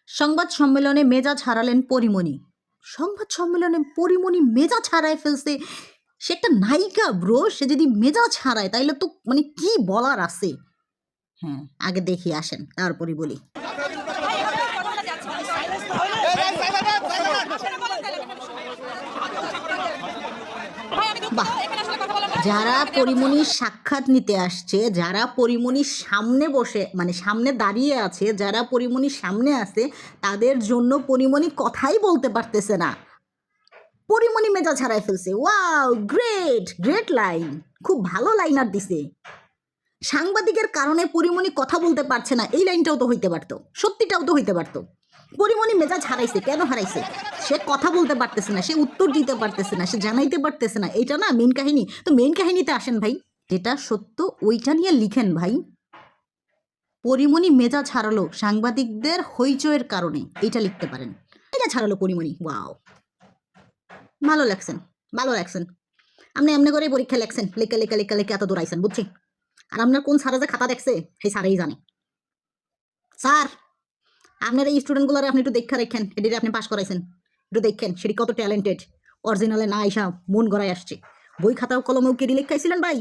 সংবাদ সম্মেলনে মেজাজ হারালেন পরীমণি। সংবাদ সম্মেলনে পরীমণি মেজাজ হারায় ফেলছে। সে একটা নায়িকা ব্রো, সে যদি মেজাজ হারায় তাইলে তো মানে কি বলার আছে। হ্যাঁ, আগে দেখি আসেন তারপরই বলি। বাহ, যারা পরীমণির সাক্ষাৎ নিতে আসছে, যারা পরীমণির সামনে বসে মানে সামনে দাঁড়িয়ে আছে, যারা পরীমণির সামনে আছে, তাদের জন্য পরীমণি কথাই বলতে পারতেছে না। পরীমণি মেজাজ হারায় ফেলছে। ওয়াও, গ্রেট গ্রেট লাইন, খুব ভালো লাইনার দিছে। সাংবাদিকের কারণে পরীমণি কথা বলতে পারছে না, এই লাইনটাও তো হইতে পারতো, সত্যিটাও তো হইতে পারতো। পরীমণি মেজাজ হারাইছে, কেন হারাইছে? সে কথা বলতে পারতেছে না, সে উত্তর দিতে পারতেছে না, সে জানাইতে পারতেছে না। এটা না মেন কাহিনী। তো মেন কাহিনীতে আসেন ভাই, যেটা সত্য ওইটা নিয়ে লিখেন ভাই। পরীমণি মেজাজ হারালো সাংবাদিকদের হইচয়ের কারণে, এইটা লিখতে পারেন। মেজাজ হারালো পরীমণি। ওয়াও, ভালো লাগছেন, ভালো লাগছেন। আপনি এমনি করে পরীক্ষা লেখছেন, লেখা লেখা লেখা লেখা এত দূর আইছেন, বুঝছি। আর আপনার কোন স্যারে যে খাতা দেখছে সেই স্যারেই জানে। স্যার, আপনার এই স্টুডেন্টগুলোরে আপনি একটু দেখা রাখেন, এটিতে আপনি পাস করাইছেন, একটু দেখেন সেটি কত ট্যালেন্টেড। অরিজিনালে না আইসা মন গড়ায় আসছে। বই খাতা কলমেও কেডি লেখাইছিলেন ভাই?